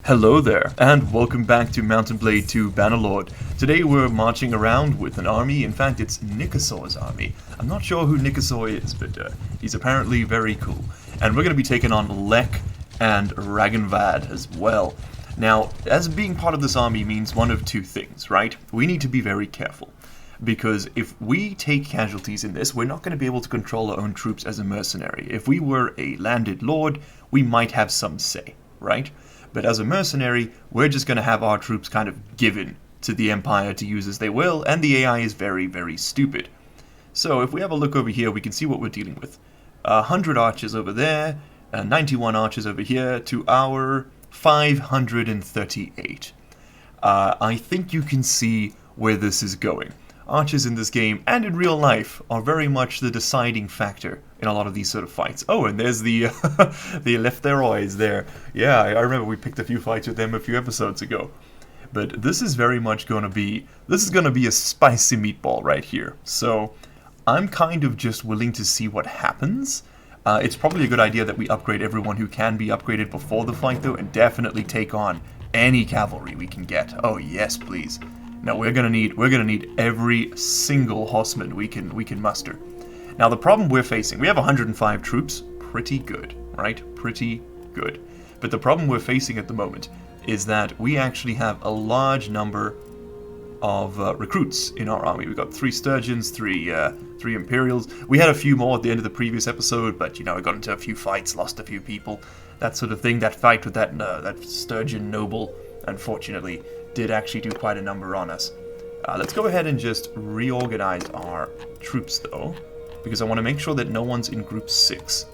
Hello there, and welcome back to Mount and Blade 2 Bannerlord. Today we're marching around with an army. In fact, it's Nikasor's army. I'm not sure who Nikasor is, but he's apparently very cool. And we're going to be taking on Lek and Ragnvad as well. Now, as being part of this army means one of two things, right? We need to be very careful. Because if we take casualties in this, we're not going to be able to control our own troops as a mercenary. If we were a landed lord, we might have some say, right? But as a mercenary, we're just going to have our troops kind of given to the Empire to use as they will, and the AI is very, very stupid. So if we have a look over here, we can see what we're dealing with. 100 archers over there, 91 archers over here, to our 538. I think you can see where this is going. Archers in this game, and in real life, are very much the deciding factor in a lot of these sort of fights. Oh, and there's the the Lefterois there. Yeah, I remember we picked a few fights with them a few episodes ago. But this is very much going to be... This is going to be a spicy meatball right here. So, I'm kind of just willing to see what happens. It's probably a good idea that we upgrade everyone who can be upgraded before the fight, though, and definitely take on any cavalry we can get. Oh, yes, please. Now we're gonna need every single horseman we can muster. Now the problem we're facing, we have 105 troops, pretty good, right? Pretty good. But the problem we're facing at the moment is that we actually have a large number of recruits in our army. We've got 3 sturgeons, three imperials. We had a few more at the end of the previous episode, but you know, I got into a few fights, lost a few people, that sort of thing. That fight with that sturgeon noble, unfortunately, did actually do quite a number on us. Let's go ahead and just reorganize our troops, though, because I want to make sure that no one's in group 6.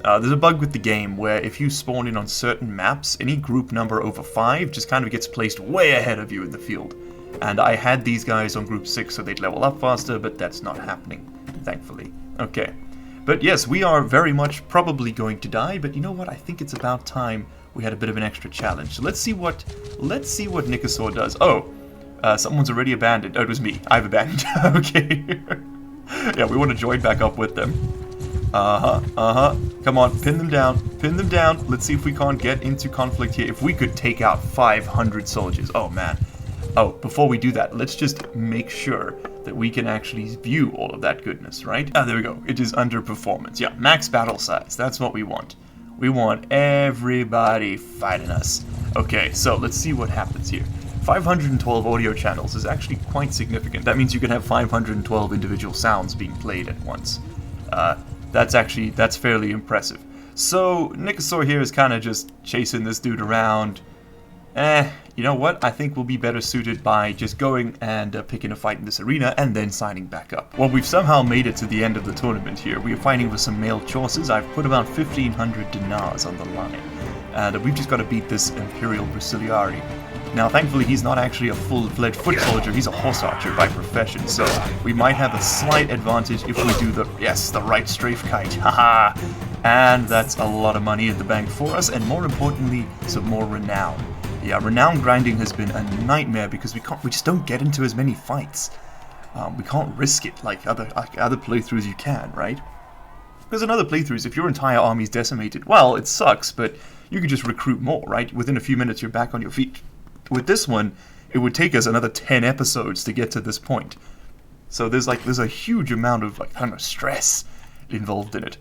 There's a bug with the game where if you spawn in on certain maps, any group number over 5 just kind of gets placed way ahead of you in the field. And I had these guys on group 6 so they'd level up faster, but that's not happening, thankfully. Okay. But yes, we are very much probably going to die, but you know what? I think it's about time we had a bit of an extra challenge. So let's see what Nikasor does. Oh, someone's already abandoned. Oh, it was me. I've abandoned. Okay. Yeah, we want to join back up with them. Come on, pin them down. Pin them down. Let's see if we can't get into conflict here. If we could take out 500 soldiers. Oh, man. Oh, before we do that, let's just make sure that we can actually view all of that goodness, right? Ah, there we go. It is under performance. Yeah, max battle size. That's what we want. We want everybody fighting us. Okay, so let's see what happens here. 512 audio channels is actually quite significant. That means you can have 512 individual sounds being played at once. That's fairly impressive. So, Nikasor here is kind of just chasing this dude around. You know what? I think we'll be better suited by just going and picking a fight in this arena and then signing back up. Well, we've somehow made it to the end of the tournament here. We are fighting with some male choices. I've put about 1,500 dinars on the line. And we've just got to beat this Imperial Brasiliari. Now, thankfully, he's not actually a full-fledged foot soldier. He's a horse archer by profession, so we might have a slight advantage if we do the right strafe kite. Haha! And that's a lot of money in the bank for us, and more importantly, some more renown. Yeah, renown grinding has been a nightmare because we just don't get into as many fights. We can't risk it like other playthroughs you can, right? Because in other playthroughs, if your entire army's decimated, well, it sucks, but you can just recruit more, right? Within a few minutes, you're back on your feet. With this one, it would take us another 10 episodes to get to this point. So there's a huge amount of stress involved in it.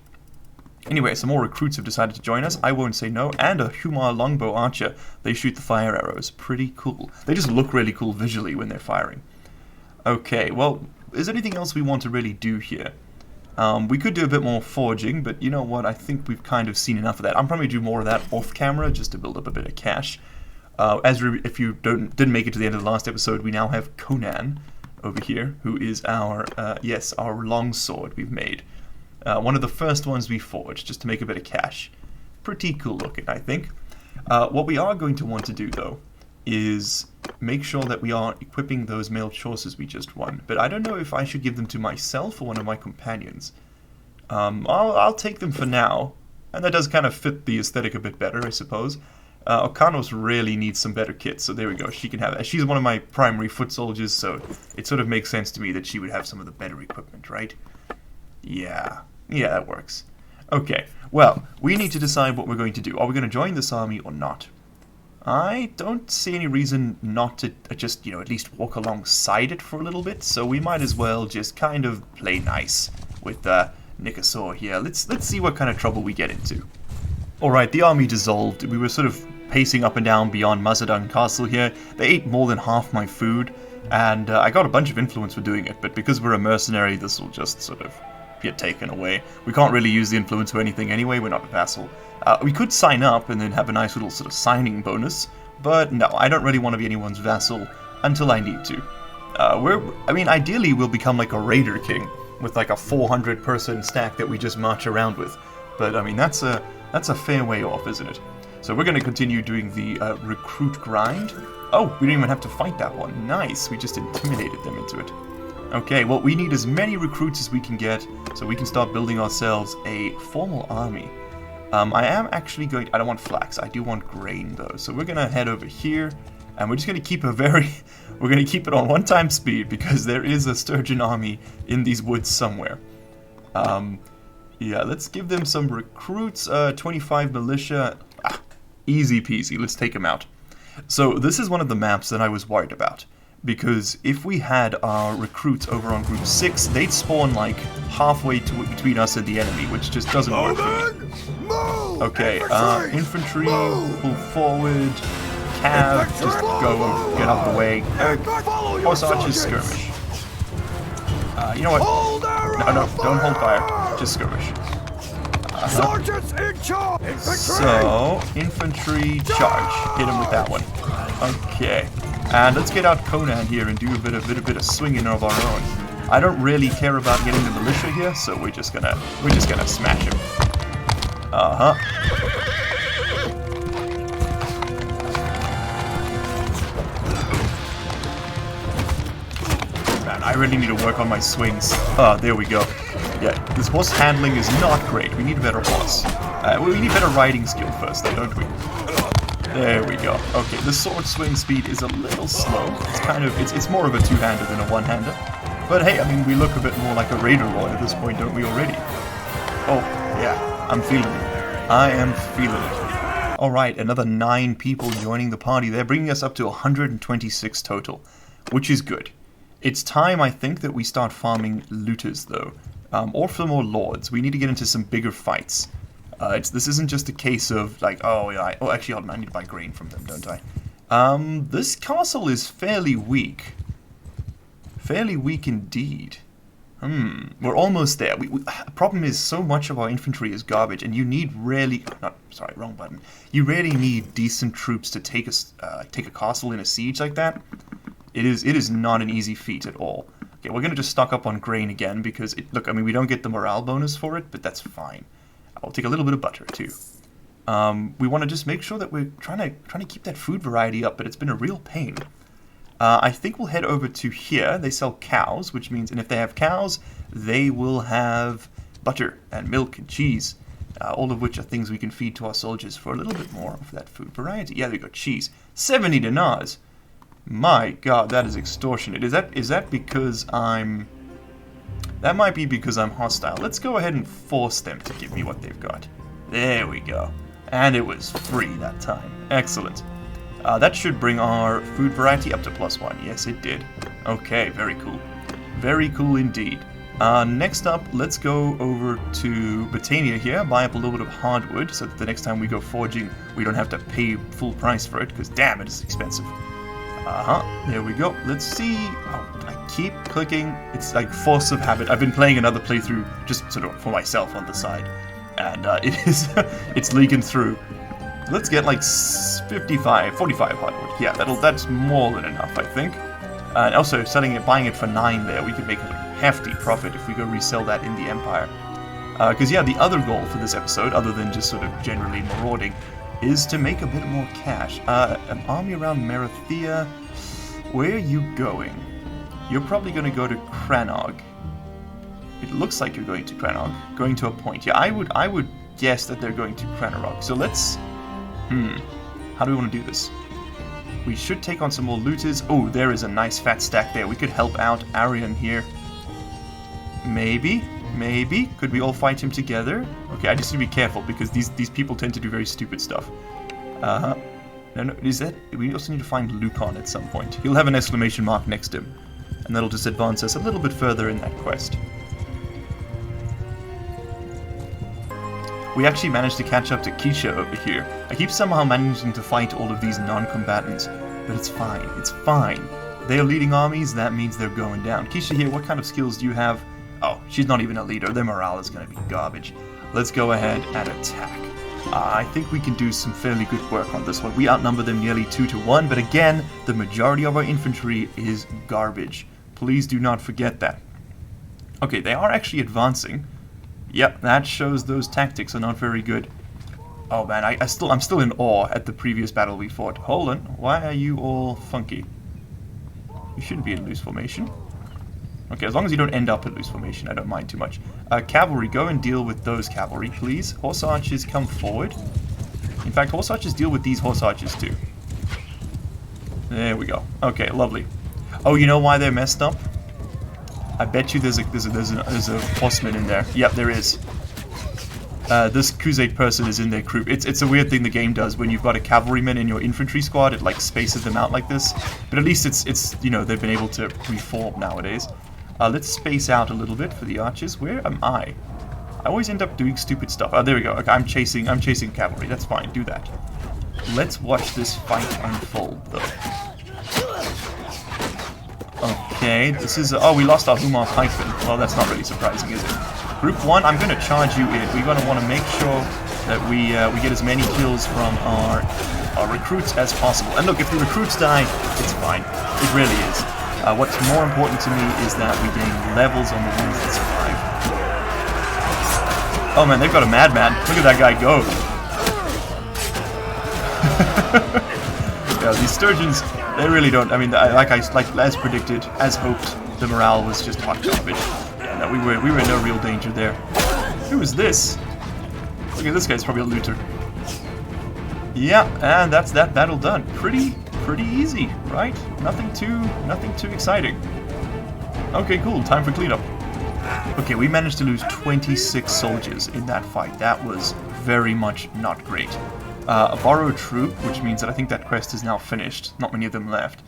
Anyway, some more recruits have decided to join us. I won't say no. And a Humar longbow archer. They shoot the fire arrows. Pretty cool. They just look really cool visually when they're firing. Okay, well, is there anything else we want to really do here? We could do a bit more forging, but you know what? I think we've kind of seen enough of that. I'm probably do more of that off camera just to build up a bit of cash. If you didn't make it to the end of the last episode, we now have Conan over here, who is our longsword we've made. One of the first ones we forged, just to make a bit of cash. Pretty cool looking, I think. What we are going to want to do, though, is make sure that we are equipping those male choices we just won. But I don't know if I should give them to myself or one of my companions. I'll take them for now, and that does kind of fit the aesthetic a bit better, I suppose. Okanos really needs some better kits, so there we go. She can have that. She's one of my primary foot soldiers, so it sort of makes sense to me that she would have some of the better equipment, right? Yeah, that works. Okay, well, we need to decide what we're going to do. Are we going to join this army or not? I don't see any reason not to just, you know, at least walk alongside it for a little bit, so we might as well just kind of play nice with Nikasaur here. Let's see what kind of trouble we get into. Alright, the army dissolved. We were sort of pacing up and down beyond Mazadang Castle here. They ate more than half my food, and I got a bunch of influence for doing it, but because we're a mercenary, this will just sort of get taken away. We can't really use the influence for anything anyway, we're not a vassal. We could sign up and then have a nice little sort of signing bonus, but no, I don't really want to be anyone's vassal until I need to. I mean, ideally we'll become like a raider king with like a 400-person stack that we just march around with, but I mean that's a fair way off, isn't it? So we're going to continue doing the recruit grind. Oh, we didn't even have to fight that one. Nice, we just intimidated them into it. Okay, well, we need as many recruits as we can get so we can start building ourselves a formal army. I am actually going... I don't want flax. I do want grain, though. So we're going to head over here, and we're just going to keep a very... we're going to keep it on 1x speed, because there is a sturgeon army in these woods somewhere. Yeah, let's give them some recruits. 25 militia. Easy peasy. Let's take them out. So this is one of the maps that I was worried about, because if we had our recruits over on group 6, they'd spawn like halfway between us and the enemy, which just doesn't work for me. Okay, infantry, pull forward, cav, just go, get out of the way, horse archers, skirmish. You know what? No, don't hold fire, just skirmish. Sergeants in charge! Infantry! So, infantry charge. Hit him with that one. Okay. And let's get out Conan here and do a bit of swinging of our own. I don't really care about getting the militia here, so we're just gonna smash him. Man, I really need to work on my swings. There we go. Yeah, this horse handling is not great. We need a better horse. We need better riding skill first, though, don't we? There we go. Okay, the sword swing speed is a little slow. It's more of a two-hander than a one-hander. But hey, I mean, we look a bit more like a raider lord at this point, don't we already? Oh, yeah, I'm feeling it. I am feeling it. Alright, another 9 people joining the party there, bringing us up to 126 total, which is good. It's time, I think, that we start farming looters, though. Or for more lords. We need to get into some bigger fights. This isn't just a case of, like, oh, yeah, actually, hold on, I need to buy grain from them, don't I? This castle is fairly weak. Fairly weak indeed. We're almost there. Problem is, so much of our infantry is garbage, and you need really... sorry, wrong button. You really need decent troops to take a castle in a siege like that. It is not an easy feat at all. Okay, we're going to just stock up on grain again, because, look, I mean, we don't get the morale bonus for it, but that's fine. I'll take a little bit of butter, too. We want to just make sure that we're trying to keep that food variety up, but it's been a real pain. I think we'll head over to here. They sell cows, which means, and if they have cows, they will have butter and milk and cheese, all of which are things we can feed to our soldiers for a little bit more of that food variety. Yeah, there we go, cheese. 70 dinars. My God, that is extortionate. Is that because I'm... That might be because I'm hostile. Let's go ahead and force them to give me what they've got. There we go. And it was free that time. Excellent. That should bring our food variety up to +1. Yes, it did. Okay, very cool. Very cool indeed. Next up, let's go over to Botania here, buy up a little bit of hardwood, so that the next time we go forging, we don't have to pay full price for it, because damn, it is expensive. There we go. Let's see. Oh, I keep clicking. It's like force of habit. I've been playing another playthrough just sort of for myself on the side, and it's leaking through. Let's get like 45 hardwood. Yeah, that's more than enough, I think. And also, buying it for 9 there, we could make a hefty profit if we go resell that in the Empire. Because yeah, the other goal for this episode, other than just sort of generally marauding, is to make a bit more cash. An army around Marathea. Where are you going? You're probably going to go to Cranog. It looks like you're going to Cranog. Going to a point. Yeah, I would guess that they're going to Cranog. So let's... How do we want to do this? We should take on some more looters. Oh, there is a nice fat stack there. We could help out Arian here. Maybe. Could we all fight him together? Okay, I just need to be careful because these people tend to do very stupid stuff. No, is that... We also need to find Lucan at some point. He'll have an exclamation mark next to him. And that'll just advance us a little bit further in that quest. We actually managed to catch up to Keisha over here. I keep somehow managing to fight all of these non-combatants. But it's fine. It's fine. They are leading armies, that means they're going down. Keisha here, what kind of skills do you have? Oh, she's not even a leader. Their morale is going to be garbage. Let's go ahead and attack. I think we can do some fairly good work on this one. We outnumber them nearly 2-1, but again, the majority of our infantry is garbage. Please do not forget that. Okay, they are actually advancing. Yep, that shows those tactics are not very good. Oh man, I'm still in awe at the previous battle we fought. Hold on, why are you all funky? You shouldn't be in loose formation. Okay, as long as you don't end up in loose formation, I don't mind too much. Cavalry, go and deal with those cavalry, please. Horse archers, come forward. In fact, horse archers deal with these horse archers too. There we go. Okay, lovely. Oh, you know why they're messed up? I bet you there's a horseman in there. Yep, there is. This Crusade person is in their crew. It's a weird thing the game does when you've got a cavalryman in your infantry squad. It like spaces them out like this. But at least it's you know, they've been able to reform nowadays. Let's space out a little bit for the archers. Where am I? I always end up doing stupid stuff. Oh, there we go. Okay, I'm chasing cavalry. That's fine. Do that. Let's watch this fight unfold, though. Okay, this is... oh, we lost our Umar pikeman. Well, that's not really surprising, is it? Group 1, I'm going to charge you in. We're going to want to make sure that we get as many kills from our recruits as possible. And look, if the recruits die, it's fine. It really is. What's more important to me is that we gain levels on the ones that survive. Oh man, they've got a madman. Look at that guy go. Yeah, these sturgeons, they really don't. I mean, like as predicted, as hoped, the morale was just hot garbage. Yeah, no, we were in no real danger there. Who is this? Look at this guy's probably a looter. Yeah, and that's that battle done. Pretty easy, right? Nothing too exciting. Okay, cool. Time for cleanup. Okay, we managed to lose 26 soldiers in that fight. That was very much not great. A borrowed troop, which means that I think that quest is now finished. Not many of them left.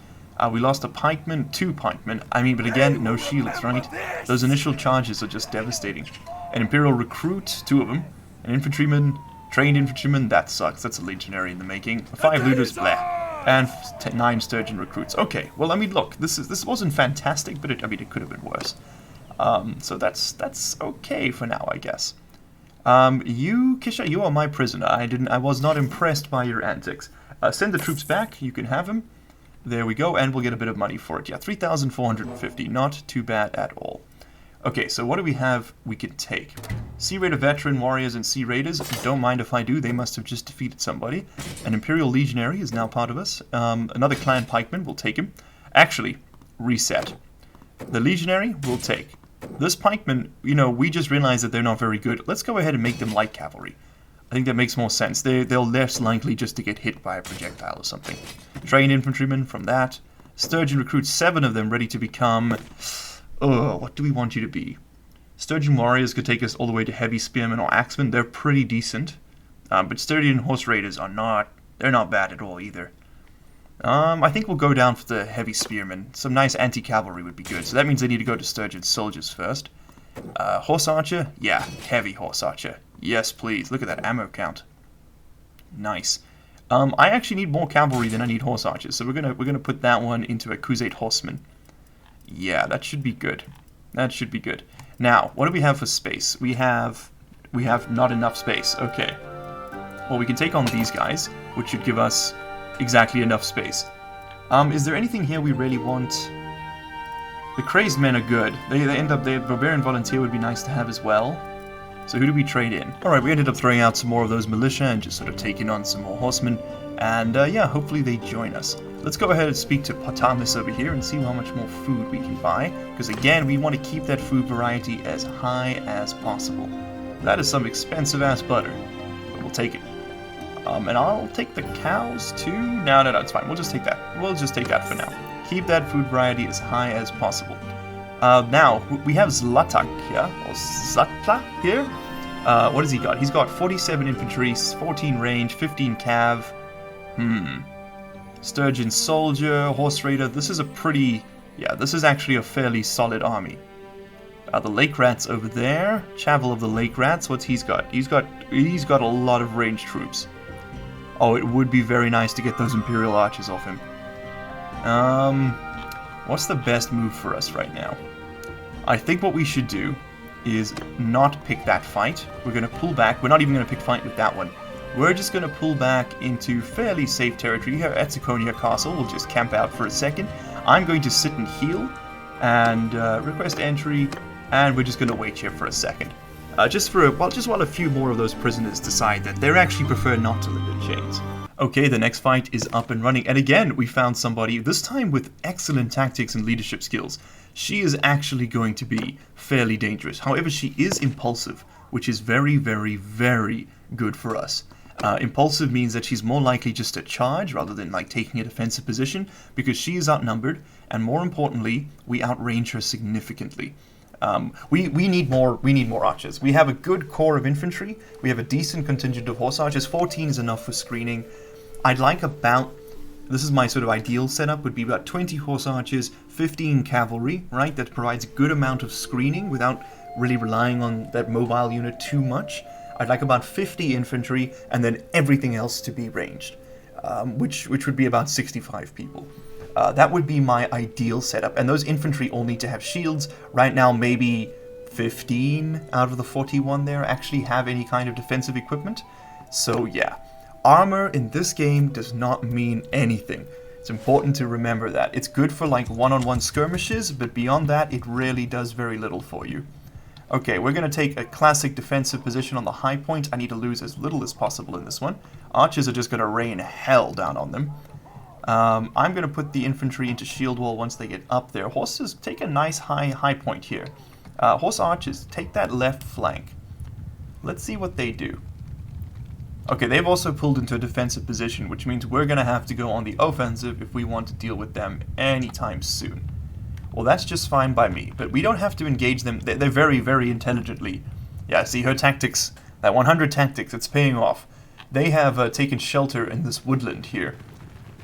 We lost a pikeman, 2 pikemen. I mean, but again, no shields, right? Those initial charges are just devastating. An Imperial recruit, 2 of them. An infantryman, trained infantryman, that sucks. That's a legionary in the making. 5 looters, bleh. And 9 sturgeon recruits. Okay, well, I mean, look, this wasn't fantastic, but it could have been worse. So that's okay for now, I guess. Kisha, you are my prisoner. I was not impressed by your antics. Send the troops back. You can have them. There we go, and we'll get a bit of money for it. Yeah, 3,450. Not too bad at all. Okay, so what do we have we can take? Sea Raider veteran warriors and Sea Raiders. Don't mind if I do. They must have just defeated somebody. An Imperial Legionary is now part of us. Another Clan Pikeman, we'll take him. Actually, reset. The Legionary, we'll take. This Pikeman, you know, we just realized that they're not very good. Let's go ahead and make them light cavalry. I think that makes more sense. They're less likely just to get hit by a projectile or something. Trained infantrymen from that. Sturgeon recruits, 7 of them ready to become... what do we want you to be? Sturgeon warriors could take us all the way to heavy spearmen or axemen. They're pretty decent. But sturgeon horse raiders are not... they're not bad at all either. I think we'll go down for the heavy spearmen. Some nice anti-cavalry would be good. So that means they need to go to sturgeon soldiers first. Horse archer? Yeah, heavy horse archer. Yes, please. Look at that ammo count. Nice. I actually need more cavalry than I need horse archers. So we're gonna put that one into a Crusade horseman. Yeah, that should be good. That should be good. Now, what do we have for space? We have not enough space. Okay. Well, we can take on these guys, which should give us exactly enough space. Is there anything here we really want? The crazed men are good. The barbarian volunteer would be nice to have as well. So who do we trade in? Alright, we ended up throwing out some more of those militia and just sort of taking on some more horsemen. And yeah, hopefully they join us. Let's go ahead and speak to Patamis over here and see how much more food we can buy. Because again, we want to keep that food variety as high as possible. That is some expensive ass butter, but we'll take it. And I'll take the cows too. No, it's fine. We'll just take that. We'll just take that for now. Keep that food variety as high as possible. Now, we have Zlatak here, or Zlatla here. What has he got? He's got 47 infantry, 14 range, 15 cav. Sturgeon Soldier, Horse Raider. This is a pretty... Yeah, this is actually a fairly solid army. The Lake Rats over there. Chavel of the Lake Rats. What's he's got? He's got a lot of ranged troops. Oh, it would be very nice to get those Imperial Archers off him. What's the best move for us right now? I think what we should do is not pick that fight. We're going to pull back. We're not even going to pick fight with that one. We're just going to pull back into fairly safe territory here at Tsakonia Castle. We'll just camp out for a second. I'm going to sit and heal and request entry, and we're just going to wait here for a second. Just while a few more of those prisoners decide that they actually prefer not to live in chains. Okay, the next fight is up and running, and again we found somebody, this time with excellent tactics and leadership skills. She is actually going to be fairly dangerous. However, she is impulsive, which is very, very, very good for us. Impulsive means that she's more likely just to charge rather than like taking a defensive position, because she is outnumbered, and more importantly, we outrange her significantly. We need more archers. We have a good core of infantry. We have a decent contingent of horse archers. 14 is enough for screening. I'd like about, this is my sort of ideal setup, would be about 20 horse archers, 15 cavalry, right? That provides a good amount of screening without really relying on that mobile unit too much. I'd like about 50 infantry, and then everything else to be ranged, which would be about 65 people. That would be my ideal setup, and those infantry all need to have shields. Right now, maybe 15 out of the 41 there actually have any kind of defensive equipment. So yeah, armor in this game does not mean anything. It's important to remember that. It's good for like one-on-one skirmishes, but beyond that, it really does very little for you. Okay, we're going to take a classic defensive position on the high point. I need to lose as little as possible in this one. Archers are just going to rain hell down on them. I'm going to put the infantry into shield wall once they get up there. Horses, take a nice high point here. Horse archers, take that left flank. Let's see what they do. Okay, they've also pulled into a defensive position, which means we're going to have to go on the offensive if we want to deal with them anytime soon. Well, that's just fine by me, but we don't have to engage them. They're very, very intelligently. Yeah, see, her tactics, that 100 tactics, it's paying off. They have taken shelter in this woodland here,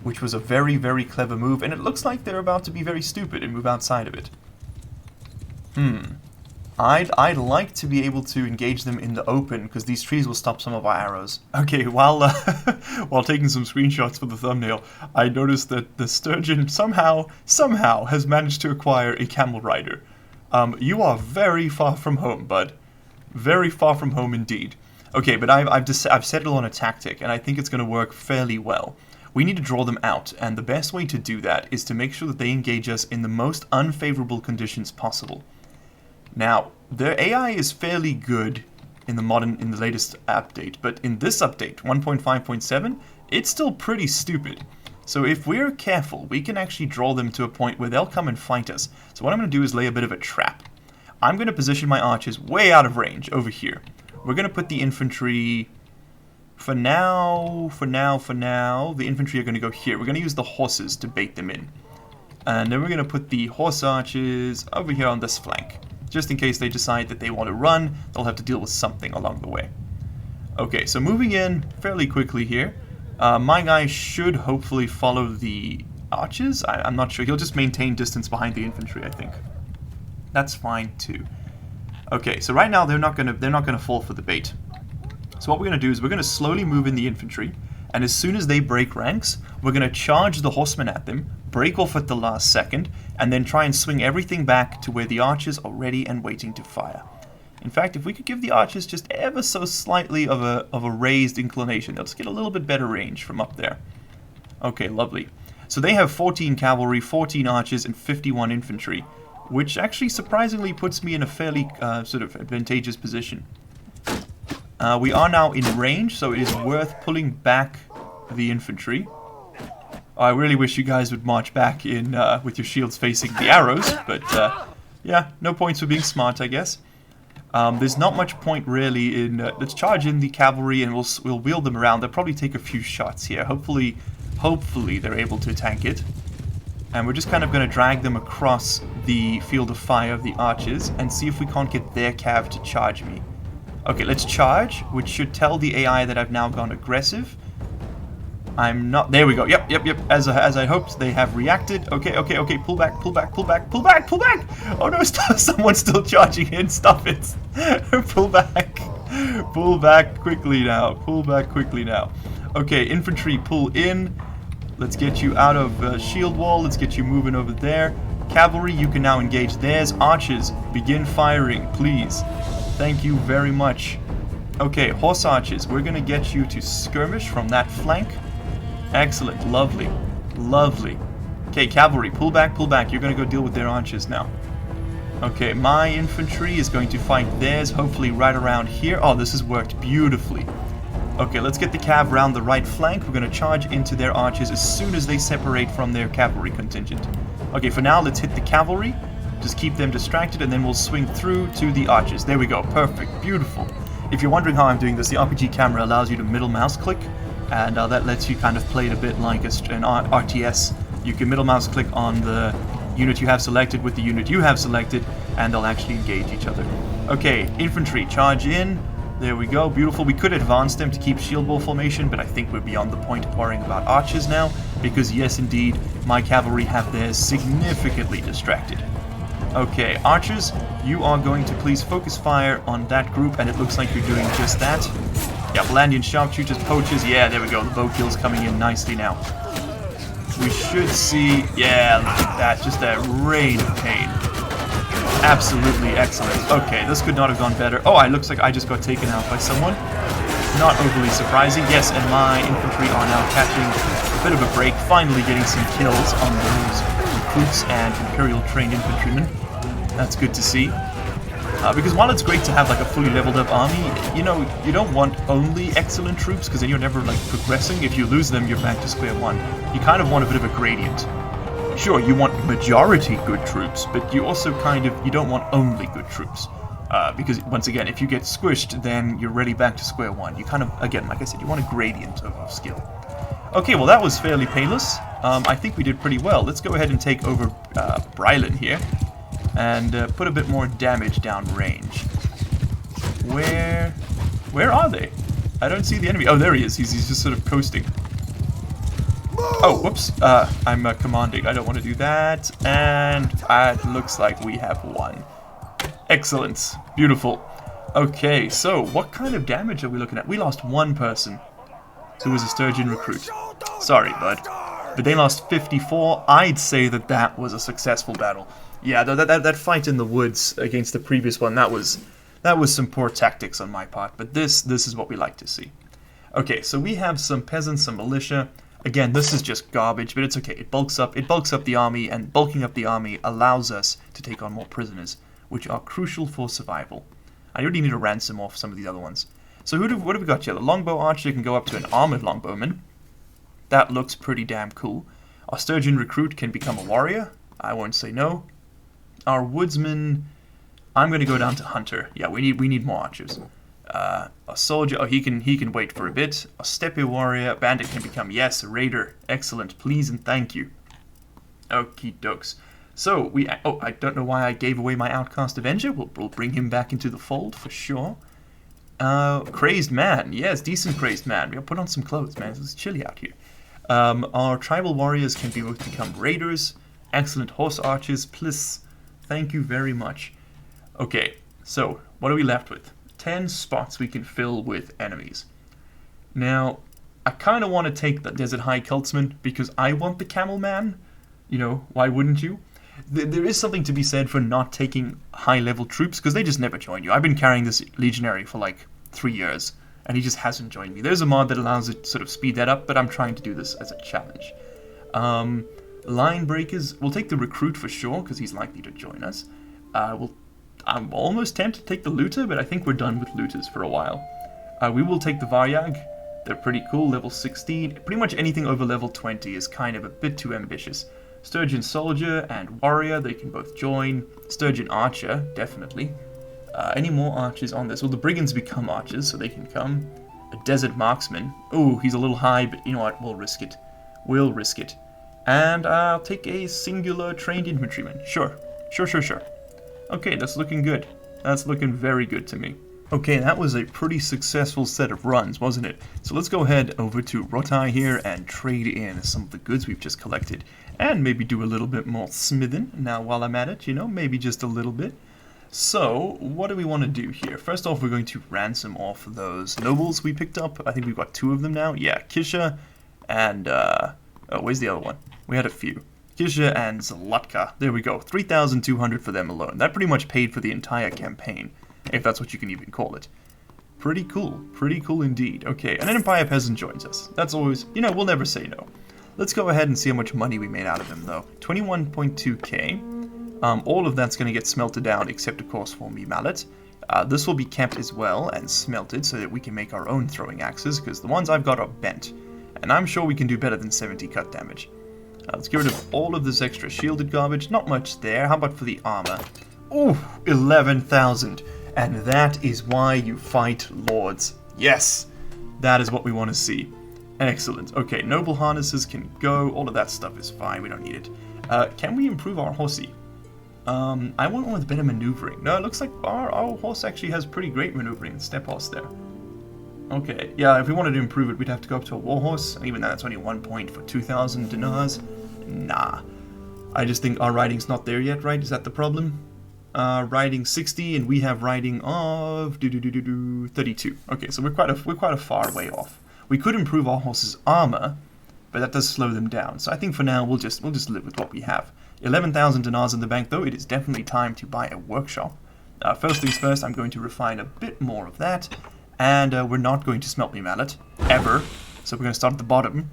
which was a very, very clever move, and it looks like they're about to be very stupid and move outside of it. I'd like to be able to engage them in the open, because these trees will stop some of our arrows. Okay, while taking some screenshots for the thumbnail, I noticed that the sturgeon somehow has managed to acquire a camel rider. You are very far from home, bud. Very far from home indeed. Okay, but I've settled on a tactic, and I think it's going to work fairly well. We need to draw them out, and the best way to do that is to make sure that they engage us in the most unfavorable conditions possible. Now, their AI is fairly good in the latest update, but in this update, 1.5.7, it's still pretty stupid. So if we're careful, we can actually draw them to a point where they'll come and fight us. So what I'm going to do is lay a bit of a trap. I'm going to position my archers way out of range over here. We're going to put the infantry... For now, the infantry are going to go here. We're going to use the horses to bait them in. And then we're going to put the horse archers over here on this flank. Just in case they decide that they want to run, they'll have to deal with something along the way. Okay, so moving in fairly quickly here. My guy should hopefully follow the archers. I'm not sure. He'll just maintain distance behind the infantry, I think. That's fine too. Okay, so right now they're not gonna fall for the bait. So what we're going to do is we're going to slowly move in the infantry, and as soon as they break ranks, we're going to charge the horsemen at them, break off at the last second, and then try and swing everything back to where the archers are ready and waiting to fire. In fact, if we could give the archers just ever so slightly of a raised inclination, they'll just get a little bit better range from up there. Okay, lovely. So they have 14 cavalry, 14 archers, and 51 infantry, which actually surprisingly puts me in a fairly sort of advantageous position. We are now in range, so it is worth pulling back the infantry. I really wish you guys would march back in with your shields facing the arrows, but yeah, no points for being smart, I guess. There's not much point really in... let's charge in the cavalry and we'll wheel them around. They'll probably take a few shots here. Hopefully they're able to tank it. And we're just kind of going to drag them across the field of fire of the archers and see if we can't get their cav to charge me. Okay, let's charge, which should tell the AI that I've now gone aggressive. I'm not... There we go. Yep. As I hoped, they have reacted. Okay. Pull back. Oh no, someone's still charging in. Stop it. Pull back. Pull back quickly now. Okay, infantry, pull in. Let's get you out of shield wall. Let's get you moving over there. Cavalry, you can now engage theirs. Archers, begin firing, please. Thank you very much. Okay, horse archers, we're going to get you to skirmish from that flank. Excellent. Lovely. Okay, cavalry, pull back. You're going to go deal with their archers now. Okay, my infantry is going to fight theirs, hopefully right around here. Oh, this has worked beautifully. Okay, let's get the cav round the right flank. We're going to charge into their archers as soon as they separate from their cavalry contingent. Okay, for now, let's hit the cavalry. Just keep them distracted, and then we'll swing through to the archers. There we go. Perfect. Beautiful. If you're wondering how I'm doing this, the RPG camera allows you to middle mouse click, and that lets you kind of play it a bit like an RTS. You can middle mouse click on the unit you have selected with the unit you have selected, and they'll actually engage each other. Okay, infantry, charge in. There we go, beautiful. We could advance them to keep shield wall formation, but I think we're beyond the point of worrying about archers now, because yes, indeed, my cavalry have theirs significantly distracted. Okay, archers, you are going to please focus fire on that group, and it looks like you're doing just that. Yeah, Valandian sharpshooters, poachers, yeah, there we go, the bow kills coming in nicely now. We should see, yeah, look at that, just that rain of pain. Absolutely excellent. Okay, this could not have gone better. Oh, it looks like I just got taken out by someone. Not overly surprising. Yes, and my infantry are now catching a bit of a break, finally getting some kills on those recruits and Imperial trained infantrymen. That's good to see. Because while it's great to have like a fully leveled up army, you know, you don't want only excellent troops, because then you're never like progressing. If you lose them, you're back to square one. You kind of want a bit of a gradient. Sure, you want majority good troops, but you also you don't want only good troops. Because once again, if you get squished, then you're ready back to square one. You kind of, again, like I said, you want a gradient of skill. Okay, well that was fairly painless. I think we did pretty well. Let's go ahead and take over Brylan here. And put a bit more damage down range. Where are they? I don't see the enemy. Oh, there he is. He's just sort of coasting. Oh, whoops. I'm commanding. I don't want to do that. And it looks like we have won. Excellent. Beautiful. Okay, so what kind of damage are we looking at? We lost one person who was a Sturgeon recruit. Sorry, bud. But they lost 54. I'd say that was a successful battle. Yeah, that fight in the woods against the previous one, that was some poor tactics on my part, but this is what we like to see. Okay, so we have some peasants, some militia. Again, this is just garbage, but it's okay. It bulks up the army, and bulking up the army allows us to take on more prisoners, which are crucial for survival. I really need to ransom off some of these other ones. So what have we got here? The longbow archer can go up to an armored longbowman. That looks pretty damn cool. Our Sturgeon recruit can become a warrior. I won't say no. Our woodsman, I'm going to go down to hunter. Yeah, we need more archers. A soldier, oh, he can wait for a bit. A steppe warrior, bandit can become, yes, a raider. Excellent, please and thank you. Okie dokes. So, I don't know why I gave away my Outcast Avenger. We'll bring him back into the fold for sure. Crazed man, yes, decent crazed man. We'll put on some clothes, man, it's chilly out here. Our tribal warriors can become raiders. Excellent horse archers, please. Thank you very much. Okay, so what are we left with? 10 spots we can fill with enemies. Now, I kind of want to take the Desert High Cultsman because I want the Camel Man. You know, why wouldn't you? There is something to be said for not taking high-level troops because they just never join you. I've been carrying this Legionary for like 3 years and he just hasn't joined me. There's a mod that allows it to sort of speed that up, but I'm trying to do this as a challenge. Line breakers, we'll take the recruit for sure, because he's likely to join us. I'm almost tempted to take the looter, but I think we're done with looters for a while. We will take the Varyag. They're pretty cool, level 16. Pretty much anything over level 20 is kind of a bit too ambitious. Sturgeon soldier and warrior, they can both join. Sturgeon archer, definitely. Any more archers on this? Well, the brigands become archers, so they can come. A desert marksman. Oh, he's a little high, but you know what? We'll risk it. We'll risk it. And I'll take a singular trained infantryman. Sure. Okay, that's looking good. That's looking very good to me. Okay, that was a pretty successful set of runs, wasn't it? So let's go ahead over to Rotai here and trade in some of the goods we've just collected. And maybe do a little bit more smithing now while I'm at it, you know, maybe just a little bit. So, what do we want to do here? First off, we're going to ransom off those nobles we picked up. I think we've got 2 of them now. Yeah, Kisha and, oh, where's the other one? We had a few. Kisha and Zlatka. There we go. 3,200 for them alone. That pretty much paid for the entire campaign, if that's what you can even call it. Pretty cool indeed. Okay, and an Empire Peasant joins us. That's always, you know, we'll never say no. Let's go ahead and see how much money we made out of him, though. 21.2k. All of that's going to get smelted down, except, of course, for me mallet. This will be kept as well and smelted so that we can make our own throwing axes, because the ones I've got are bent. And I'm sure we can do better than 70 cut damage. Let's get rid of all of this extra shielded garbage. Not much there. How about for the armor? Ooh, 11,000. And that is why you fight lords. Yes, that is what we want to see. Excellent. Okay, noble harnesses can go. All of that stuff is fine. We don't need it. Can we improve our horsey? I want one with better maneuvering. No, it looks like our horse actually has pretty great maneuvering. Step horse there. Okay, yeah, if we wanted to improve it, we'd have to go up to a war horse. Even though that's only 1 point for 2,000 dinars. Nah. I just think our riding's not there yet, right? Is that the problem? Riding 60, and we have riding of 32. Okay, so we're quite a far way off. We could improve our horse's armor, but that does slow them down. So I think for now we'll just live with what we have. 11,000 dinars in the bank, though. It is definitely time to buy a workshop. First things first, I'm going to refine a bit more of that, and we're not going to smelt me mallet ever. So we're going to start at the bottom.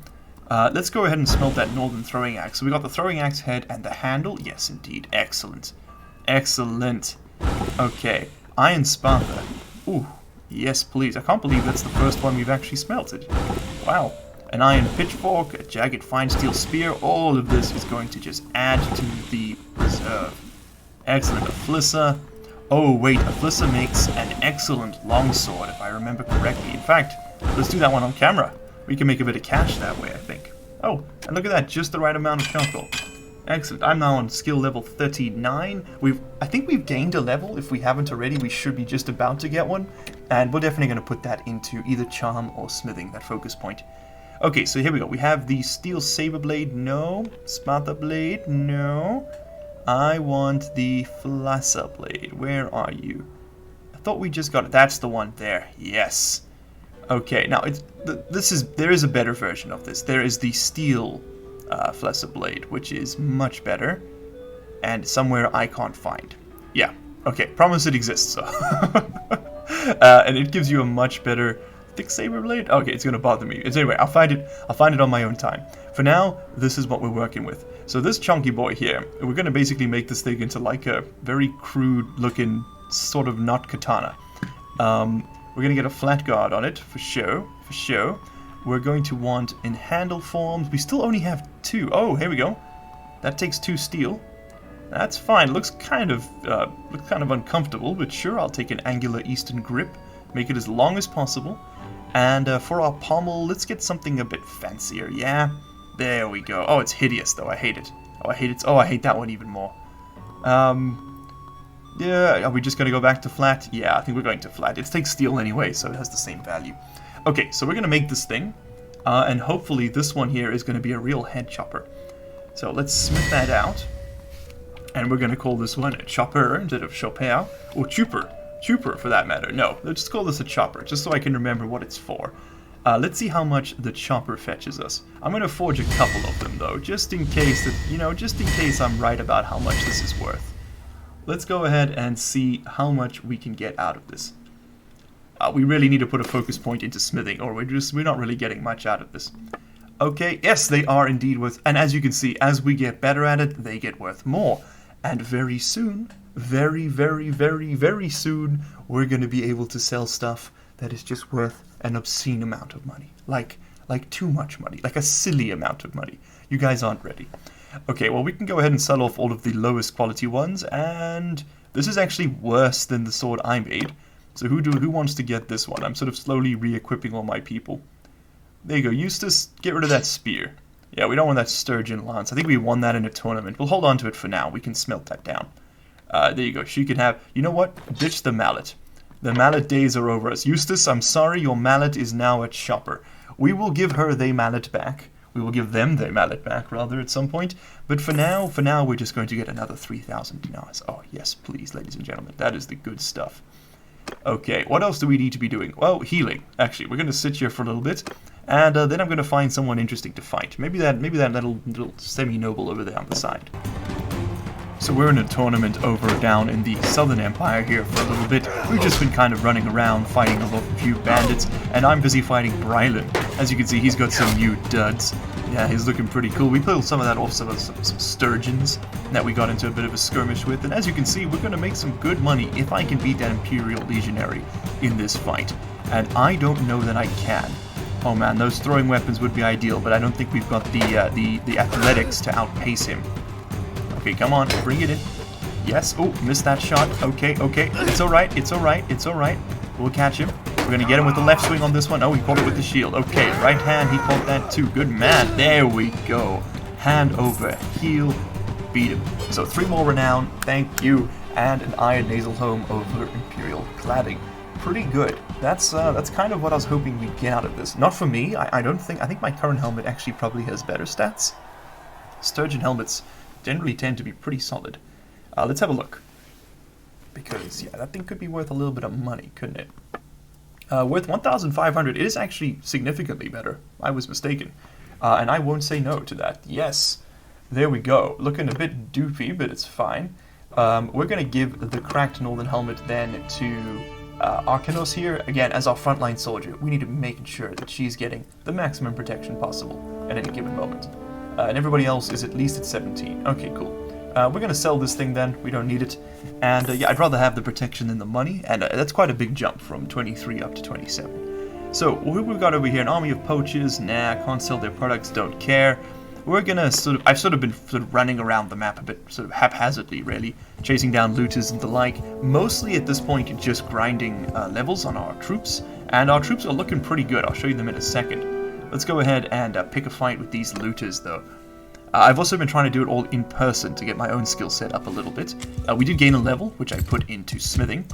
Let's go ahead and smelt that northern throwing axe. So we got the throwing axe head and the handle. Yes, indeed. Excellent. Excellent. Okay. Iron Sparta. Ooh. Yes, please. I can't believe that's the first one we've actually smelted. Wow. An iron pitchfork, a jagged fine steel spear. All of this is going to just add to the reserve. Excellent. A flissa. Oh, wait. A flissa makes an excellent longsword, if I remember correctly. In fact, let's do that one on camera. We can make a bit of cash that way, I think. Oh, and look at that. Just the right amount of charcoal. Excellent. I'm now on skill level 39. I think we've gained a level. If we haven't already, we should be just about to get one. And we're definitely going to put that into either charm or smithing, that focus point. Okay, so here we go. We have the steel saber blade. No. Sparta blade. No. I want the flassa blade. Where are you? I thought we just got it. That's the one there. Yes. Okay, now there is a better version of this. There is the steel flessa blade, which is much better, and somewhere I can't find. Yeah, okay, promise it exists. So. And it gives you a much better thick saber blade. Okay, it's gonna bother me. Anyway, I'll find it on my own time. For now, this is what we're working with. So this chunky boy here, we're gonna basically make this thing into like a very crude looking sort of not katana. We're gonna get a flat guard on it for show. We're going to want in handle forms. We still only have 2. Oh, here we go. That takes 2 steel. That's fine. Looks kind of uncomfortable, but sure, I'll take an angular eastern grip. Make it as long as possible. And for our pommel, let's get something a bit fancier. Yeah, there we go. Oh, it's hideous though. I hate it. Oh, I hate it. Oh, I hate that one even more. Yeah, are we just gonna go back to flat? Yeah, I think we're going to flat. It takes steel anyway, so it has the same value. Okay, so we're going to make this thing, and hopefully this one here is going to be a real head chopper. So let's smith that out, and we're going to call this one a chopper instead of chopper, or chooper for that matter. No, let's just call this a chopper, just so I can remember what it's for. Let's see how much the chopper fetches us. I'm going to forge a couple of them though, just in case just in case I'm right about how much this is worth. Let's go ahead and see how much we can get out of this. We really need to put a focus point into smithing, or we're not really getting much out of this. Okay, yes, they are indeed worth, and as you can see, as we get better at it, they get worth more. And very soon, very, very, very, very soon, we're going to be able to sell stuff that is just worth an obscene amount of money. Like too much money, like a silly amount of money. You guys aren't ready. Okay, well, we can go ahead and sell off all of the lowest quality ones, and this is actually worse than the sword I made. So who wants to get this one? I'm sort of slowly re-equipping all my people. There you go, Eustace, get rid of that spear. Yeah, we don't want that sturgeon lance. I think we won that in a tournament. We'll hold on to it for now. We can smelt that down. There you go. She can have... You know what? Ditch the mallet. The mallet days are over us. Eustace, I'm sorry, your mallet is now at Shopper. We will give her their mallet back. We will give them their mallet back, rather, at some point. But for now, we're just going to get another 3,000 dinars. Oh, yes, please, ladies and gentlemen. That is the good stuff. Okay, what else do we need to be doing? Well, healing. Actually, we're going to sit here for a little bit, and then I'm going to find someone interesting to fight. Maybe that little semi-noble over there on the side. So we're in a tournament over down in the Southern Empire here for a little bit. We've just been kind of running around fighting a few bandits, and I'm busy fighting Brylan. As you can see, he's got some new duds. Yeah, he's looking pretty cool. We pulled some of that off some sturgeons that we got into a bit of a skirmish with, and as you can see, we're going to make some good money if I can beat that Imperial Legionary in this fight. And I don't know that I can. Oh man, those throwing weapons would be ideal, but I don't think we've got the athletics to outpace him. Okay, come on, bring it in. Yes, oh, missed that shot. Okay, it's alright, it's alright, it's alright. We'll catch him. We're gonna get him with the left swing on this one. Oh, he caught it with the shield. Okay, right hand, he caught that too. Good man, there we go. Hand over heel, beat him. So 3 more renown, thank you, and an iron nasal home over Imperial cladding. Pretty good. That's kind of what I was hoping we'd get out of this. Not for me, I think my current helmet actually probably has better stats. Sturgeon helmets generally tend to be pretty solid. Let's have a look. Because, yeah, that thing could be worth a little bit of money, couldn't it? Worth 1,500. It is actually significantly better. I was mistaken. And I won't say no to that. Yes. There we go. Looking a bit doofy, but it's fine. We're going to give the cracked Northern helmet then to Arcanos here. Again, as our frontline soldier, we need to be making sure that she's getting the maximum protection possible at any given moment. And everybody else is at least at 17. Okay, cool. We're going to sell this thing then. We don't need it. And yeah, I'd rather have the protection than the money. And that's quite a big jump from 23 up to 27. So, what we've got over here, an army of poachers. Nah, can't sell their products, don't care. We're going to I've sort of been running around the map a bit, sort of haphazardly, really. Chasing down looters and the like. Mostly at this point, just grinding levels on our troops. And our troops are looking pretty good. I'll show you them in a second. Let's go ahead and pick a fight with these looters, though. I've also been trying to do it all in person to get my own skill set up a little bit. We did gain a level, which I put into smithing.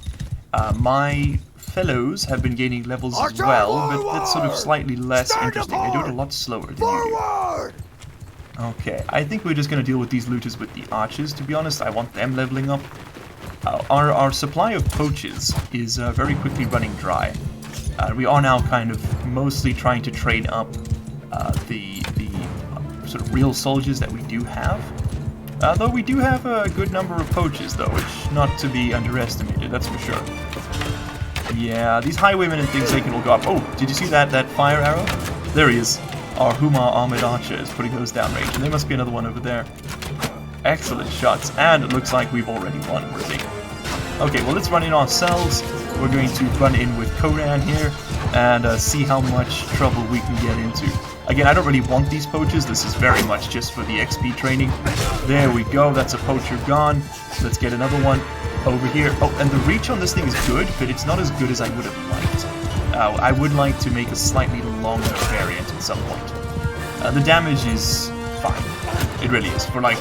My fellows have been gaining levels as well, but that's sort of slightly less interesting. They do it a lot slower than you do. Okay, I think we're just going to deal with these looters with the archers, to be honest. I want them leveling up. Our supply of poachers is very quickly running dry. We are now kind of mostly trying to train up the sort of real soldiers that we do have. Though we do have a good number of poachers, though, which not to be underestimated, that's for sure. Yeah, these highwaymen and things, they can all go up. Oh, did you see that fire arrow? There he is. Our Humar Armored Archer is putting those down range, and there must be another one over there. Excellent shots, and it looks like we've already won, really. Okay, well, let's run in ourselves. We're going to run in with Conan here and see how much trouble we can get into. Again, I don't really want these poachers. This is very much just for the XP training. There we go. That's a poacher gone. Let's get another one over here. Oh, and the reach on this thing is good, but it's not as good as I would have liked. I would like to make a slightly longer variant at some point. The damage is fine. It really is. For like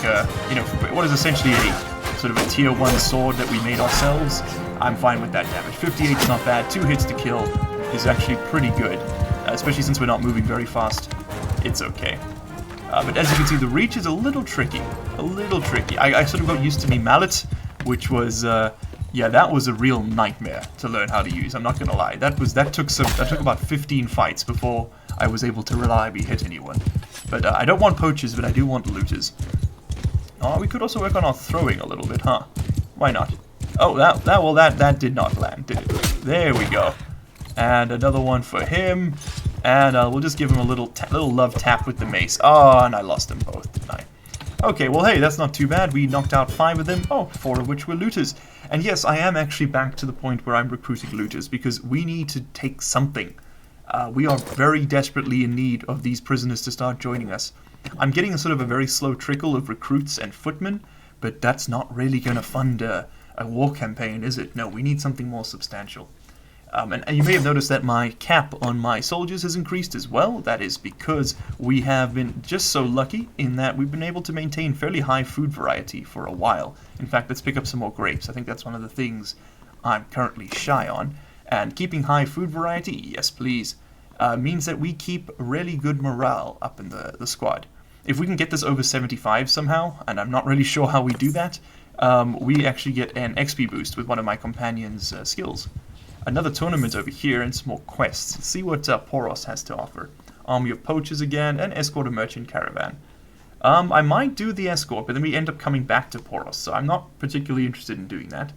what is essentially a sort of a tier 1 sword that we made ourselves, I'm fine with that damage. 58 is not bad. 2 hits to kill is actually pretty good. Especially since we're not moving very fast. It's okay. But as you can see, the reach is a little tricky. A little tricky. I sort of got used to me mallet, which was, yeah, that was a real nightmare to learn how to use. I'm not gonna lie. That took about 15 fights before I was able to reliably hit anyone. But I don't want poachers, but I do want looters. Oh, we could also work on our throwing a little bit, huh? Why not? Oh, that did not land, did it? There we go. And another one for him. And we'll just give him a little love tap with the mace. Oh, and I lost them both, didn't I? Okay, well, hey, that's not too bad. We knocked out 5 of them. Oh, 4 of which were looters. And yes, I am actually back to the point where I'm recruiting looters because we need to take something. We are very desperately in need of these prisoners to start joining us. I'm getting a sort of a very slow trickle of recruits and footmen, but that's not really going to fund a war campaign, is it? No, we need something more substantial. And you may have noticed that my cap on my soldiers has increased as well. That is because we have been just so lucky in that we've been able to maintain fairly high food variety for a while. In fact, let's pick up some more grapes. I think that's one of the things I'm currently shy on. And keeping high food variety, yes please, means that we keep really good morale up in the squad. If we can get this over 75 somehow, and I'm not really sure how we do that, we actually get an XP boost with one of my companion's skills. Another tournament over here and some more quests. Let's see what Poros has to offer. Army of Poachers again, and escort a merchant caravan. I might do the escort, but then we end up coming back to Poros, so I'm not particularly interested in doing that.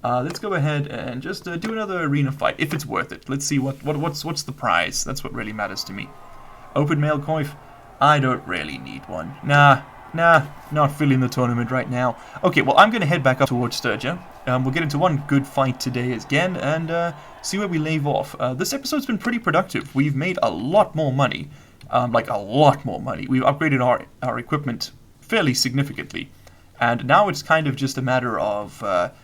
Let's go ahead and just do another arena fight, if it's worth it. Let's see what's the prize. That's what really matters to me. Open mail coif. I don't really need one. Nah, not feeling the tournament right now. Okay, well, I'm going to head back up towards Sturgia. We'll get into one good fight today again, and see where we leave off. This episode's been pretty productive. We've made a lot more money. Like, a lot more money. We've upgraded our equipment fairly significantly. And now it's kind of just a matter of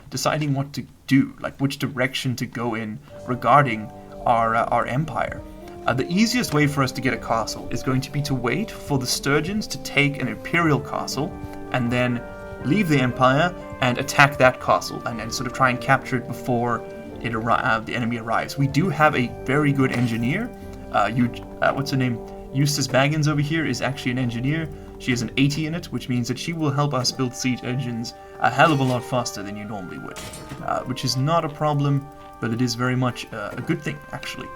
deciding what to do, like which direction to go in regarding our empire. The easiest way for us to get a castle is going to be to wait for the Sturgeons to take an imperial castle, and then leave the empire and attack that castle, and then sort of try and capture it before the enemy arrives. We do have a very good engineer. What's her name? Eustace Baggins over here is actually an engineer. She has an 80 in it, which means that she will help us build siege engines a hell of a lot faster than you normally would, which is not a problem, but it is very much a good thing, actually.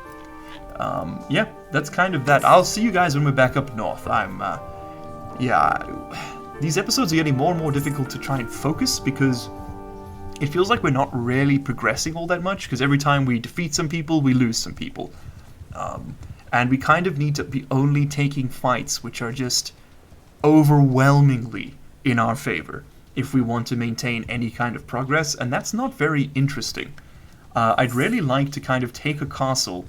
Yeah, that's kind of that. I'll see you guys when we're back up north. These episodes are getting more and more difficult to try and focus because it feels like we're not really progressing all that much, because every time we defeat some people, we lose some people. And we kind of need to be only taking fights which are just overwhelmingly in our favor if we want to maintain any kind of progress, and that's not very interesting. I'd really like to kind of take a castle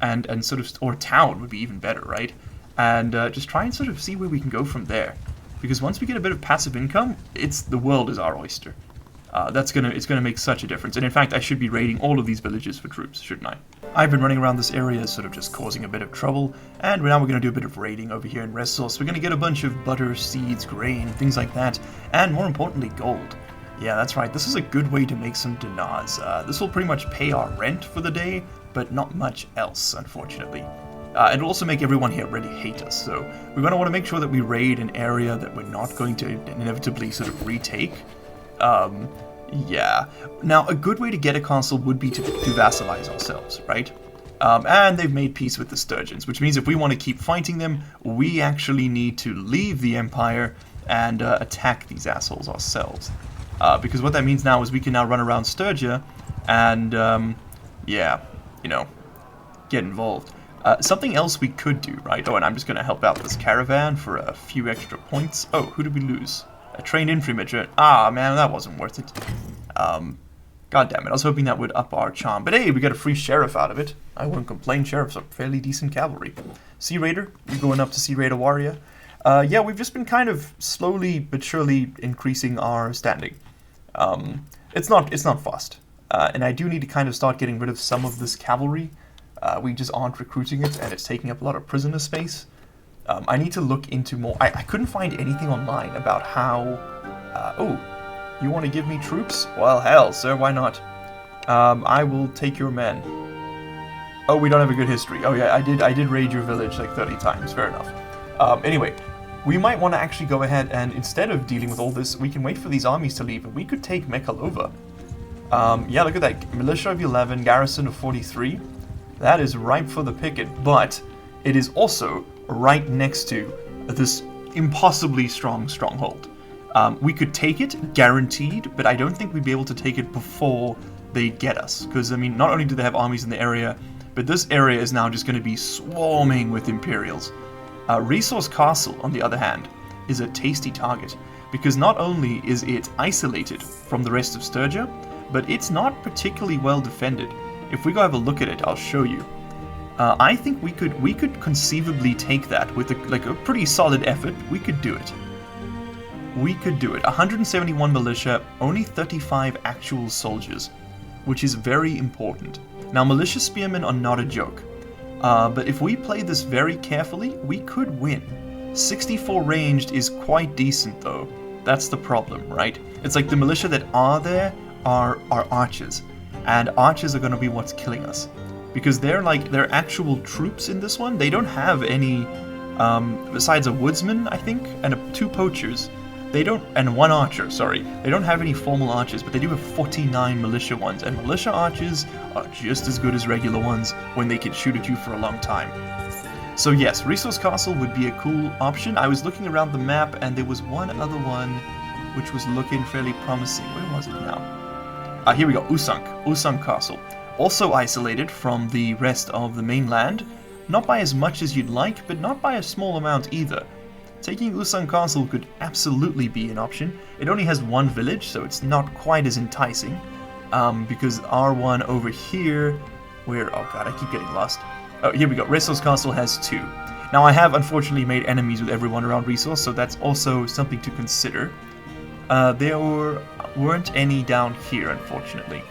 and sort of, or a town would be even better, right? And just try and sort of see where we can go from there. Because once we get a bit of passive income, the world is our oyster. It's gonna make such a difference. And in fact, I should be raiding all of these villages for troops, shouldn't I? I've been running around this area, sort of just causing a bit of trouble, and now we're gonna do a bit of raiding over here in Ressource. We're gonna get a bunch of butter, seeds, grain, things like that, and more importantly, gold. Yeah, that's right. This is a good way to make some dinars. This will pretty much pay our rent for the day, but not much else, unfortunately. It'll also make everyone here really hate us, so we're going to want to make sure that we raid an area that we're not going to inevitably sort of retake. Yeah. Now, a good way to get a castle would be to vassalize ourselves, right? And they've made peace with the Sturgeons, which means if we want to keep fighting them, we actually need to leave the Empire and attack these assholes ourselves. Because what that means now is we can now run around Sturgia and, yeah, you know, get involved. Something else we could do, right? Oh, and I'm just going to help out this caravan for a few extra points. Oh, who did we lose? A trained infantryman. Ah, man, that wasn't worth it. God damn it, I was hoping that would up our charm. But hey, we got a free sheriff out of it. I wouldn't complain, sheriffs are fairly decent cavalry. Sea Raider, you going up to Sea Raider Warrior? Yeah, we've just been kind of slowly but surely increasing our standing. It's not fast. And I do need to kind of start getting rid of some of this cavalry. We just aren't recruiting it, and it's taking up a lot of prisoner space. I need to look into more. I couldn't find anything online about how... oh, you want to give me troops? Well, hell, sir, why not? I will take your men. Oh, we don't have a good history. Oh, yeah, I did raid your village like 30 times. Fair enough. Anyway, we might want to actually go ahead and, instead of dealing with all this, we can wait for these armies to leave, and we could take Mekhalova. Yeah, look at that. Militia of 11, garrison of 43. That is ripe for the picket, but it is also right next to this impossibly strong stronghold. We could take it, guaranteed, but I don't think we'd be able to take it before they get us. Because, I mean, not only do they have armies in the area, but this area is now just going to be swarming with Imperials. Resource Castle, on the other hand, is a tasty target, because not only is it isolated from the rest of Sturgia, but it's not particularly well defended. If we go have a look at it, I'll show you. I think we could conceivably take that with a pretty solid effort. We could do it. We could do it. 171 militia, only 35 actual soldiers, which is very important. Now, militia spearmen are not a joke, but if we play this very carefully, we could win. 64 ranged is quite decent, though. That's the problem, right? It's like the militia that are there are archers. and archers are going to be what's killing us. Because they're actual troops in this one. They don't have any, besides a woodsman, I think, and 2 poachers. And 1 archer, sorry. They don't have any formal archers, but they do have 49 militia ones, and militia archers are just as good as regular ones when they can shoot at you for a long time. So yes, Resource Castle would be a cool option. I was looking around the map, and there was one other one which was looking fairly promising. Where was it now? Here we go, Usang Castle. Also isolated from the rest of the mainland, not by as much as you'd like, but not by a small amount either. Taking Usang Castle could absolutely be an option. It only has 1 village, so it's not quite as enticing, because our one over here, where, oh god, I keep getting lost. Oh, here we go, Resource Castle has 2. Now I have unfortunately made enemies with everyone around Resource, so that's also something to consider. There weren't any down here, unfortunately.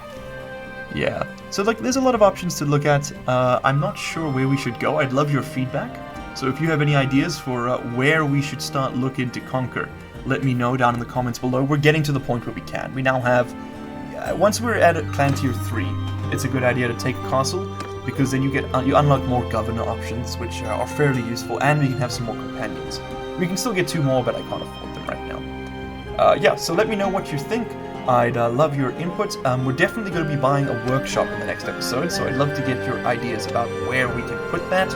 Yeah, so like there's a lot of options to look at. I'm not sure where we should go. I'd love your feedback. So if you have any ideas for where we should start looking to conquer, let me know down in the comments below. We're getting to the point where we can. We now have, once we're at Clan Tier 3, it's a good idea to take a castle, because then you unlock more governor options, which are fairly useful, and we can have some more companions. We can still get 2 more, but I can't afford them right now. Yeah, so let me know what you think. I'd love your input. We're definitely going to be buying a workshop in the next episode, so I'd love to get your ideas about where we can put that.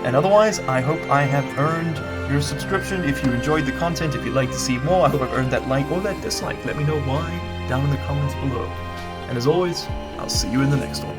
And otherwise, I hope I have earned your subscription. If you enjoyed the content, if you'd like to see more, I hope I've earned that like or that dislike. Let me know why down in the comments below. And as always, I'll see you in the next one.